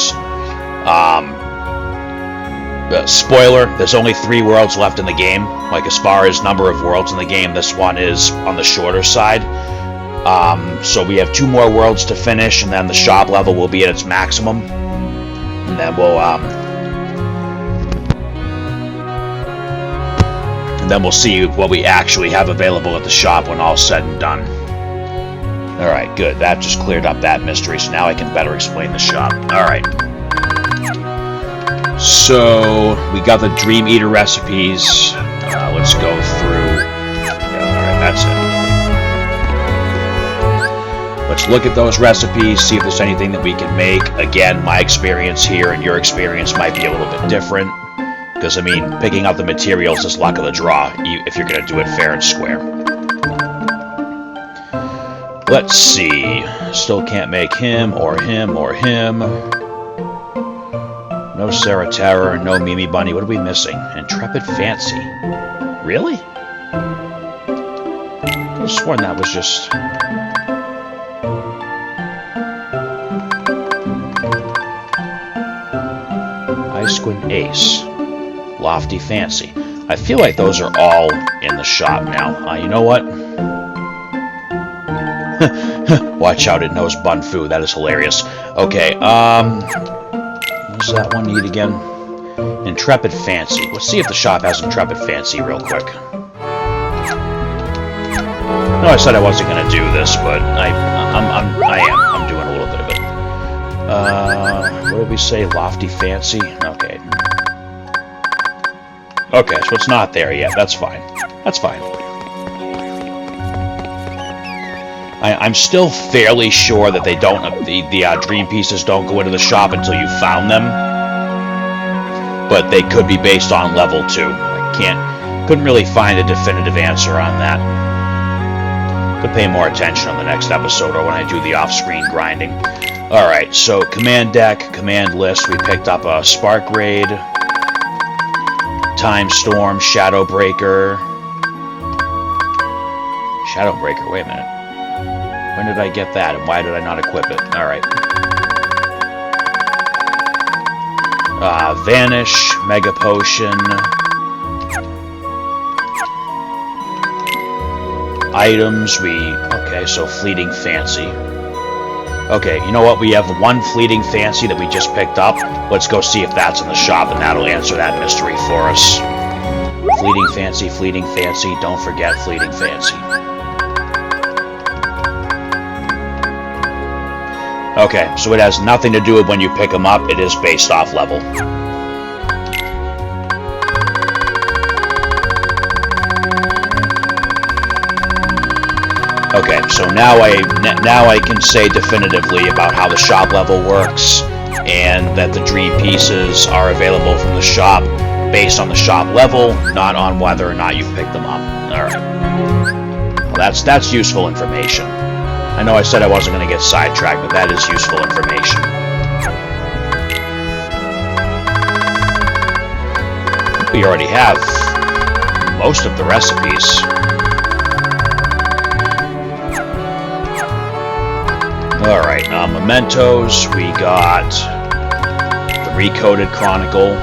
Speaker 1: Spoiler, there's only 3 worlds left in the game. Like, as far as number of worlds in the game, this one is on the shorter side. So we have 2 more worlds to finish, and then the shop level will be at its maximum. And then we'll see what we actually have available at the shop when all's said and done. Alright, good. That just cleared up that mystery, so now I can better explain the shop. Alright. So, we got the Dream Eater recipes. Let's go through... Alright, that's it. Let's look at those recipes, see if there's anything that we can make. Again, my experience here and your experience might be a little bit different. Because, I mean, picking out the materials is luck of the draw, if you're going to do it fair and square. Let's see. Still can't make him, or him, or him. No Sarah Terror, no Mimi Bunny. What are we missing? Intrepid Fancy. Really? I could have sworn that was just... Icewind Ace. Lofty Fancy. I feel like those are all in the shop now. You know what? Watch out, it knows Bun Fu. That is hilarious. Okay, what does that one need again? Intrepid Fancy. Let's see if the shop has Intrepid Fancy real quick. No, I said I wasn't going to do this, but I am. I'm doing a little bit of it. What did we say? Lofty Fancy? Okay. Okay, so it's not there yet. That's fine. That's fine. I'm still fairly sure that they don't. The dream pieces don't go into the shop until you found them. But they could be based on level 2. I couldn't really find a definitive answer on that. Could pay more attention on the next episode or when I do the off-screen grinding. Alright, so command deck, command list, we picked up a Spark Raid, Time Storm, Shadow Breaker. Shadow Breaker, wait a minute. When did I get that and why did I not equip it? Alright. Vanish, Mega Potion. Items, okay, so Fleeting Fancy. Okay, you know what? We have one Fleeting Fancy that we just picked up. Let's go see if that's in the shop, and that'll answer that mystery for us. Fleeting Fancy, don't forget Fleeting Fancy. Okay, so it has nothing to do with when you pick them up, it is based off level. Okay, so now I can say definitively about how the shop level works. and that the dream pieces are available from the shop based on the shop level, not on whether or not you pick them up. Alright. Well, that's useful information. I know I said I wasn't going to get sidetracked, but that is useful information. We already have most of the recipes. Alright, mementos, we got the Recoded Chronicle,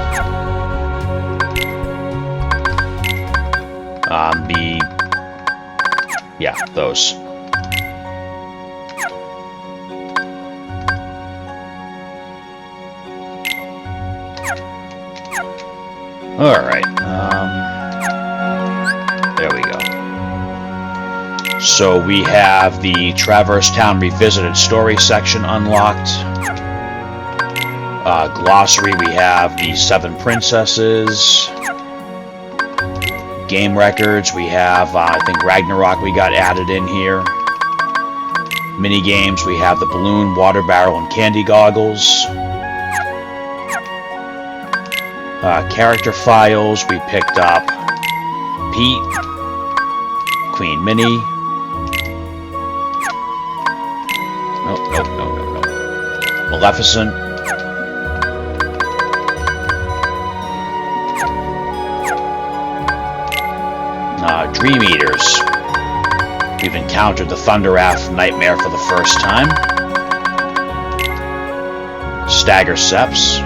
Speaker 1: yeah, those. Alright, there we go. So we have the Traverse Town Revisited Story section unlocked. Glossary, we have the 7 Princesses. Game records, we have, I think Ragnarok we got added in here. Mini games, we have the balloon, water barrel, and candy goggles. Character files, we picked up Pete, Queen Minnie. No. Maleficent. Dream Eaters. We've encountered the Thunderwrath Nightmare for the first time. Stagger Seps.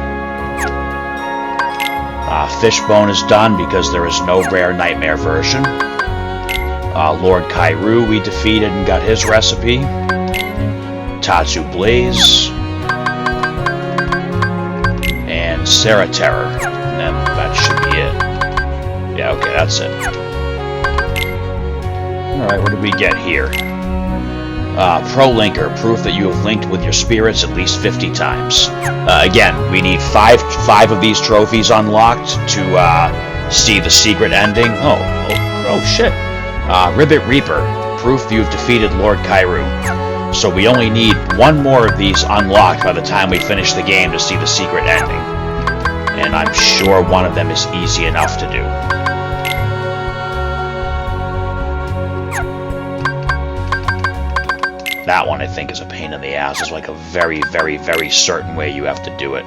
Speaker 1: Fishbone is done because there is no rare Nightmare version. Lord Kairu we defeated and got his recipe. Tatsu Blaze. And Sarah Terror. And then that should be it. Yeah, okay, that's it. Alright, what did we get here? ProLinker, proof that you have linked with your spirits at least 50 times. Again, we need five of these trophies unlocked to see the secret ending. Oh shit. Ribbit Reaper, proof you've defeated Lord Kairu. So we only need one more of these unlocked by the time we finish the game to see the secret ending. And I'm sure one of them is easy enough to do. That one, I think, is a pain in the ass. It's like a very, very, very certain way you have to do it.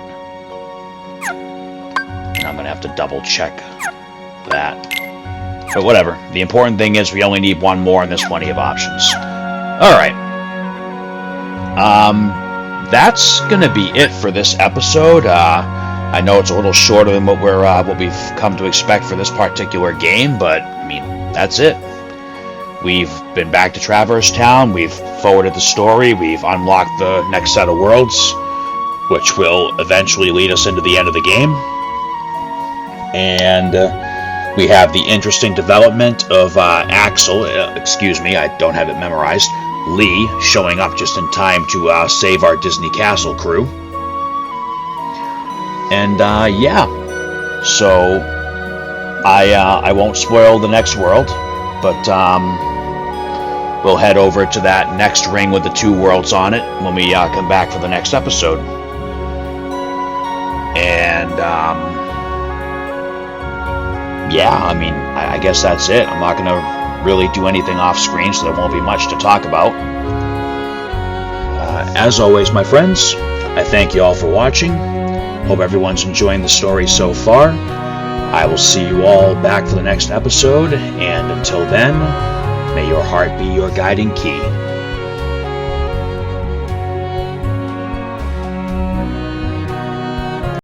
Speaker 1: And I'm going to have to double-check that. But whatever. The important thing is we only need one more, and there's plenty of options. Alright. That's going to be it for this episode. I know it's a little shorter than what we've come to expect for this particular game, but, I mean, that's it. We've been back to Traverse Town, we've forwarded the story, we've unlocked the next set of worlds, which will eventually lead us into the end of the game. And we have the interesting development of Axel, excuse me, I don't have it memorized, Lee, showing up just in time to save our Disney Castle crew. And yeah, so I won't spoil the next world, but we'll head over to that next ring with the 2 worlds on it when we come back for the next episode. And, yeah, I mean, I guess that's it. I'm not going to really do anything off screen, so there won't be much to talk about. As always, my friends, I thank you all for watching. Hope everyone's enjoying the story so far. I will see you all back for the next episode, and until then, may your heart be your guiding key.